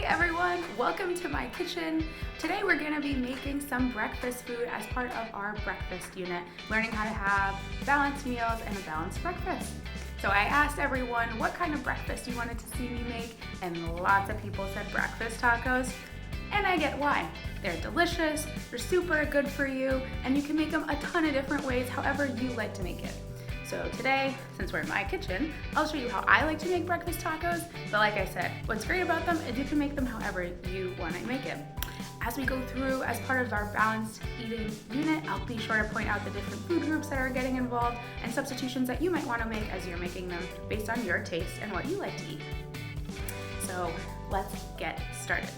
everyone, welcome to my kitchen. Today we're going to be making some breakfast food as part of our breakfast unit, learning how to have balanced meals and a balanced breakfast. So I asked everyone what kind of breakfast you wanted to see me make, and lots of people said breakfast tacos. And I get why. They're delicious, they're super good for you, and you can make them a ton of different ways, however you like to make it. So today, since we're in my kitchen, I'll show you how I like to make breakfast tacos. But like I said, what's great about them is you can make them however you want to make it. As we go through, as part of our balanced eating unit, I'll be sure to point out the different food groups that are getting involved and substitutions that you might want to make as you're making them based on your taste and what you like to eat. So let's get started.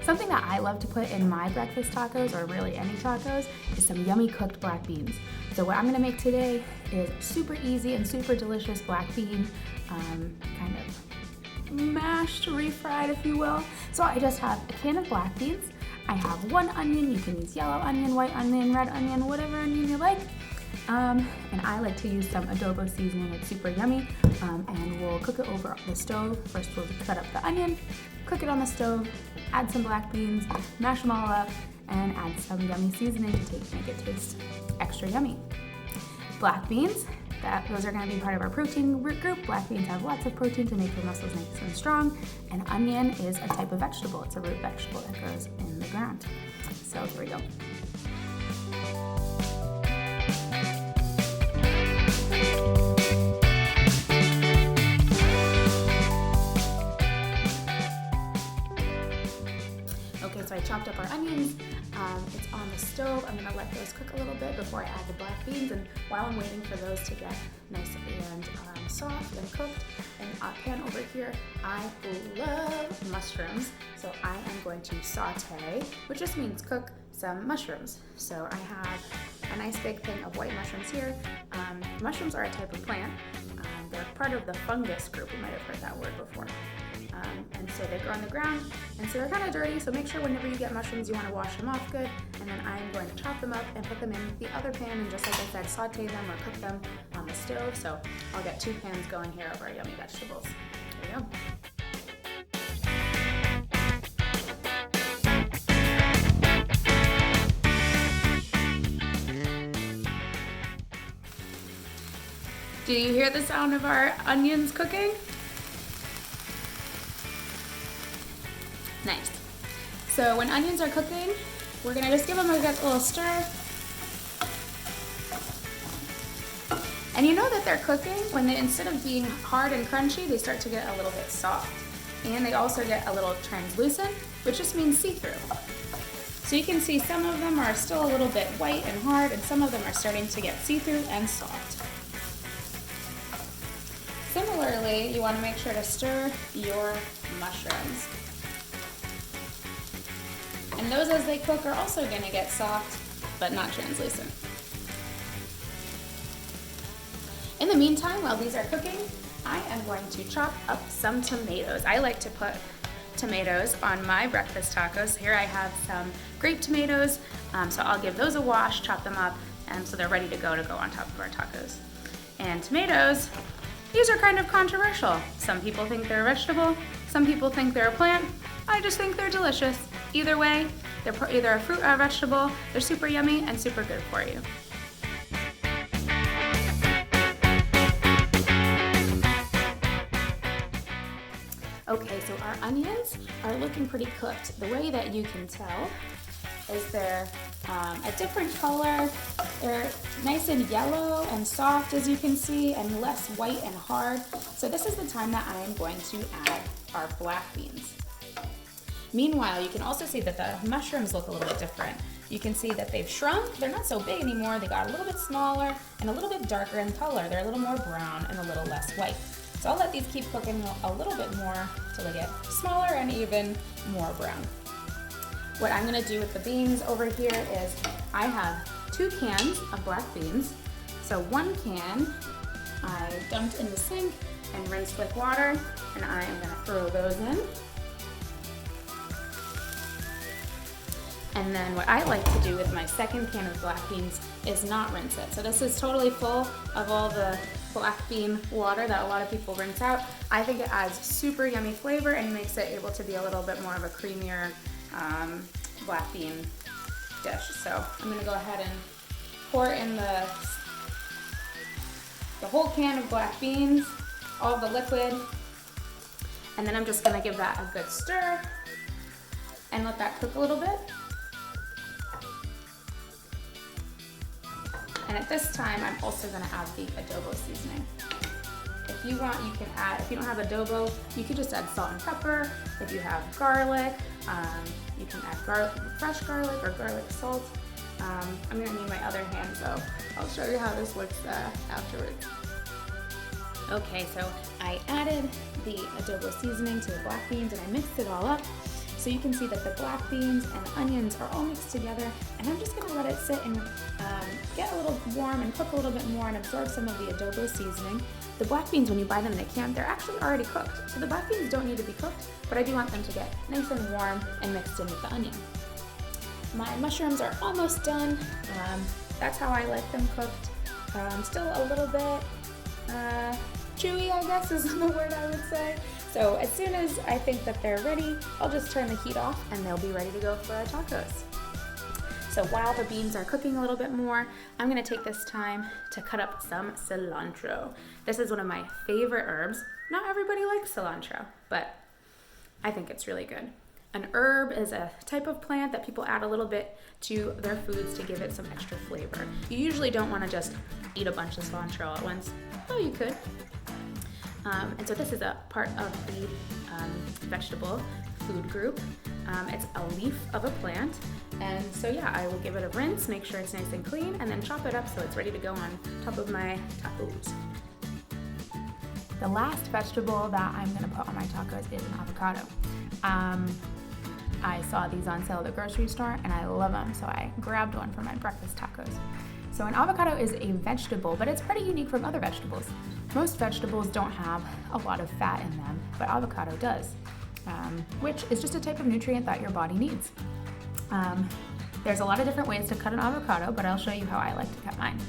Something that I love to put in my breakfast tacos, or really any tacos, is some yummy cooked black beans. So what I'm gonna make today is super easy and super delicious black bean, kind of mashed, refried, if you will. So I just have a can of black beans. I have one onion. You can use yellow onion, white onion, red onion, whatever onion you like. And I like to use some adobo seasoning. It's super yummy. And we'll cook it over the stove. First we'll cut up the onion, cook it on the stove, add some black beans, mash them all up, and add some yummy seasoning to make it taste extra yummy. Black beans, those are going to be part of our protein group. Black beans have lots of protein to make your muscles nice and strong, and onion is a type of vegetable. It's a root vegetable that grows in the ground. So here we go. So I chopped up our onions. It's on the stove. I'm gonna let those cook a little bit before I add the black beans. And while I'm waiting for those to get nice and soft and cooked, in a pan over here, I love mushrooms. So I am going to saute, which just means cook some mushrooms. So I have a nice big thing of white mushrooms here. Mushrooms are a type of plant. They're part of the fungus group. You might have heard that word before. And so they grow on the ground, and so they're kind of dirty, so make sure whenever you get mushrooms you want to wash them off good, and then I'm going to chop them up and put them in the other pan, and just like I said, saute them or cook them on the stove. So I'll get 2 pans going here of our yummy vegetables. There we go. Do you hear the sound of our onions cooking? Nice. So when onions are cooking, we're gonna just give them a good little stir. And you know that they're cooking when they, instead of being hard and crunchy, they start to get a little bit soft. And they also get a little translucent, which just means see-through. So you can see some of them are still a little bit white and hard, and some of them are starting to get see-through and soft. Similarly, you wanna make sure to stir your mushrooms. And those, as they cook, are also going to get soft, but not translucent. In the meantime, while these are cooking, I am going to chop up some tomatoes. I like to put tomatoes on my breakfast tacos. Here I have some grape tomatoes, so I'll give those a wash, chop them up, and so they're ready to go on top of our tacos. And tomatoes, these are kind of controversial. Some people think they're a vegetable, some people think they're a plant. I just think they're delicious. Either way, they're either a fruit or a vegetable. They're super yummy and super good for you. Okay, so our onions are looking pretty cooked. The way that you can tell is they're a different color. They're nice and yellow and soft, as you can see, and less white and hard. So this is the time that I am going to add our black beans. Meanwhile, you can also see that the mushrooms look a little bit different. You can see that they've shrunk. They're not so big anymore. They got a little bit smaller and a little bit darker in color. They're a little more brown and a little less white. So I'll let these keep cooking a little bit more till they get smaller and even more brown. What I'm gonna do with the beans over here is I have 2 cans of black beans. So 1 can I dumped in the sink and rinsed with water, and I am gonna throw those in. And then what I like to do with my second can of black beans is not rinse it. So this is totally full of all the black bean water that a lot of people rinse out. I think it adds super yummy flavor and makes it able to be a little bit more of a creamier black bean dish. So I'm gonna go ahead and pour in the whole can of black beans, all the liquid, and then I'm just gonna give that a good stir and let that cook a little bit. And at this time, I'm also gonna add the adobo seasoning. If you want, you can add, if you don't have adobo, you could just add salt and pepper. If you have garlic, you can add fresh garlic or garlic salt. I'm gonna need my other hand, so I'll show you how this looks afterwards. Okay, so I added the adobo seasoning to the black beans and I mixed it all up. So you can see that the black beans and the onions are all mixed together, and I'm just gonna let it sit and get a little warm and cook a little bit more and absorb some of the adobo seasoning. The black beans, when you buy them in a can, they're actually already cooked. So the black beans don't need to be cooked, but I do want them to get nice and warm and mixed in with the onion. My mushrooms are almost done. That's how I like them cooked. Still a little bit chewy, I guess is the word I would say. So as soon as I think that they're ready, I'll just turn the heat off and they'll be ready to go for our tacos. So while the beans are cooking a little bit more, I'm gonna take this time to cut up some cilantro. This is one of my favorite herbs. Not everybody likes cilantro, but I think it's really good. An herb is a type of plant that people add a little bit to their foods to give it some extra flavor. You usually don't wanna just eat a bunch of cilantro at once, though you could. And so this is a part of the vegetable food group. It's a leaf of a plant. And so yeah, I will give it a rinse, make sure it's nice and clean, and then chop it up so it's ready to go on top of my tacos. The last vegetable that I'm gonna put on my tacos is an avocado. I saw these on sale at the grocery store and I love them, so I grabbed one for my breakfast tacos. So an avocado is a vegetable, but it's pretty unique from other vegetables. Most vegetables don't have a lot of fat in them, but avocado does, which is just a type of nutrient that your body needs. There's a lot of different ways to cut an avocado, but I'll show you how I like to cut mine.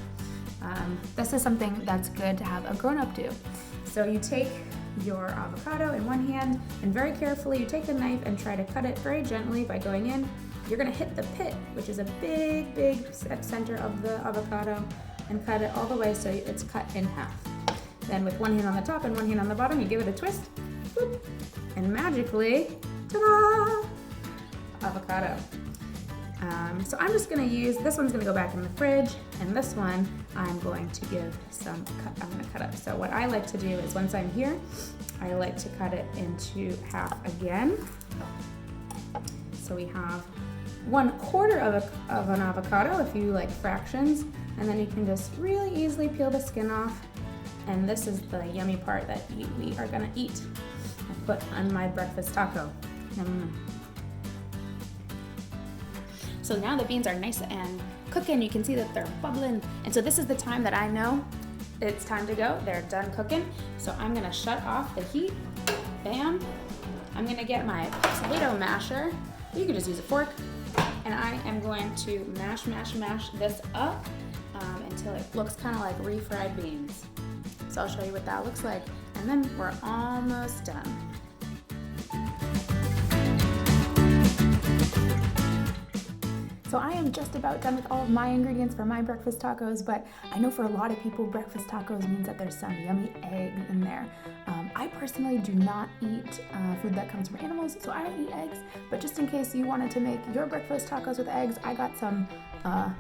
This is something that's good to have a grown-up do. So you take your avocado in one hand and very carefully you take the knife and try to cut it very gently by going in. You're gonna hit the pit, which is a big, big center of the avocado, and cut it all the way so it's cut in half. Then with one hand on the top and one hand on the bottom, you give it a twist, whoop, and magically, ta-da, avocado. So I'm just gonna use, this one's gonna go back in the fridge, and this one I'm going to give some, I'm gonna cut up. So what I like to do is once I'm here, I like to cut it into half again. So we have 1/4 of an avocado if you like fractions, and then you can just really easily peel the skin off. And this is the yummy part that we are gonna eat and put on my breakfast taco. So now the beans are nice and cooking. You can see that they're bubbling. And so this is the time that I know it's time to go. They're done cooking. So I'm gonna shut off the heat. Bam. I'm gonna get my tomato masher. You can just use a fork. And I am going to mash this up until it looks kind of like refried beans. So I'll show you what that looks like. And then we're almost done. So I am just about done with all of my ingredients for my breakfast tacos, but I know for a lot of people, breakfast tacos means that there's some yummy eggs in there. I personally do not eat food that comes from animals, so I don't eat eggs, but just in case you wanted to make your breakfast tacos with eggs, I got some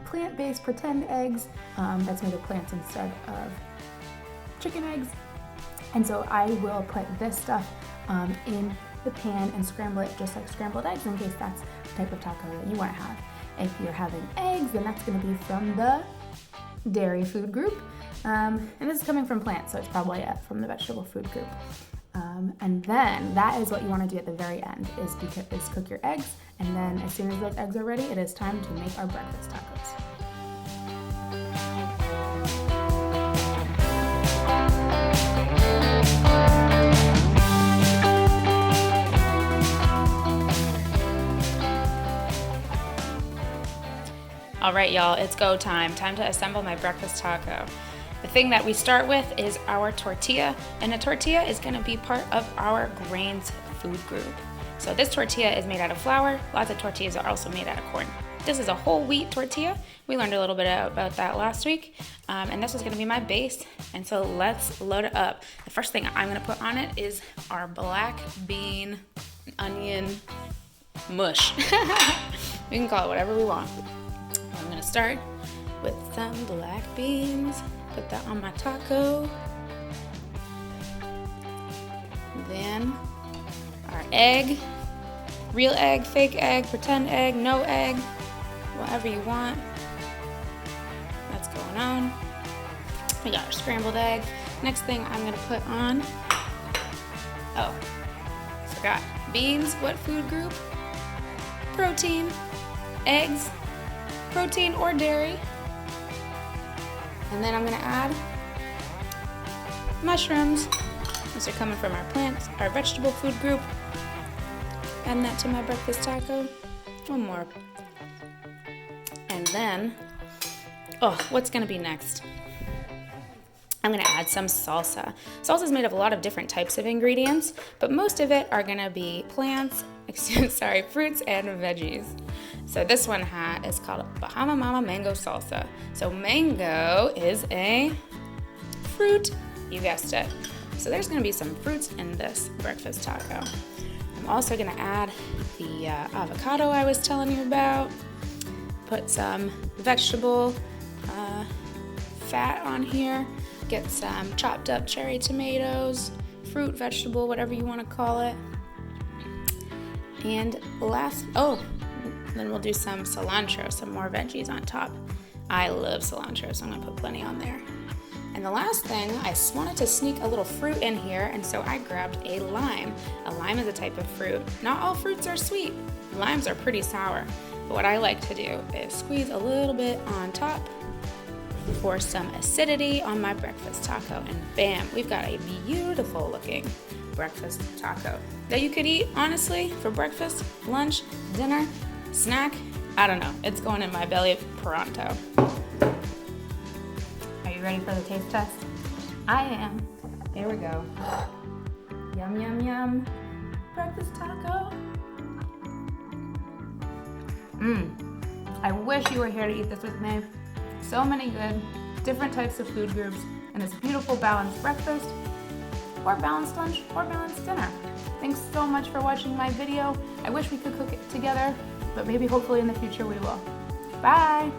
plant-based pretend eggs that's made of plants instead of chicken eggs. And so I will put this stuff in the pan and scramble it just like scrambled eggs in case that's the type of taco that you want to have. If you're having eggs, then that's going to be from the dairy food group. And this is coming from plants, so it's probably from the vegetable food group. And then that is what you want to do at the very end, is cook your eggs. And then as soon as those eggs are ready, it is time to make our breakfast tacos. All right, y'all, it's go time. Time to assemble my breakfast taco. The thing that we start with is our tortilla, and a tortilla is gonna be part of our grains food group. So this tortilla is made out of flour. Lots of tortillas are also made out of corn. This is a whole wheat tortilla. We learned a little bit about that last week, and this is gonna be my base, and so let's load it up. The first thing I'm gonna put on it is our black bean onion mush. We can call it whatever we want. I'm gonna start with some black beans. Put that on my taco. Then our egg, real egg, fake egg, pretend egg, no egg, whatever you want. That's going on. We got our scrambled egg. Next thing I'm gonna put on, oh, forgot. Beans, what food group? Protein, eggs, protein or dairy. And then I'm gonna add mushrooms. These are coming from our plants, our vegetable food group. Add that to my breakfast taco. One more. And then, oh, what's gonna be next? I'm gonna add some salsa. Salsa is made of a lot of different types of ingredients, but most of it are gonna be plants, fruits and veggies. So this one is called Bahama Mama Mango Salsa. So mango is a fruit, you guessed it. So there's gonna be some fruits in this breakfast taco. I'm also gonna add the avocado I was telling you about. Put some vegetable fat on here. Get some chopped up cherry tomatoes, fruit, vegetable, whatever you wanna call it. And then we'll do some cilantro, some more veggies on top. I love cilantro, so I'm gonna put plenty on there. And the last thing, I wanted to sneak a little fruit in here, and so I grabbed a lime. A lime is a type of fruit. Not all fruits are sweet. Limes are pretty sour. But what I like to do is squeeze a little bit on top for some acidity on my breakfast taco, and bam, we've got a beautiful looking breakfast taco that you could eat, honestly, for breakfast, lunch, dinner, snack. I don't know, it's going in my belly pronto. Are you ready for the taste test? I am. Here we go. Yum, yum, yum. Breakfast taco. I wish you were here to eat this with me. So many good, different types of food groups in this beautiful balanced breakfast, or balanced lunch, or balanced dinner. Thanks so much for watching my video. I wish we could cook it together, but maybe hopefully in the future we will. Bye!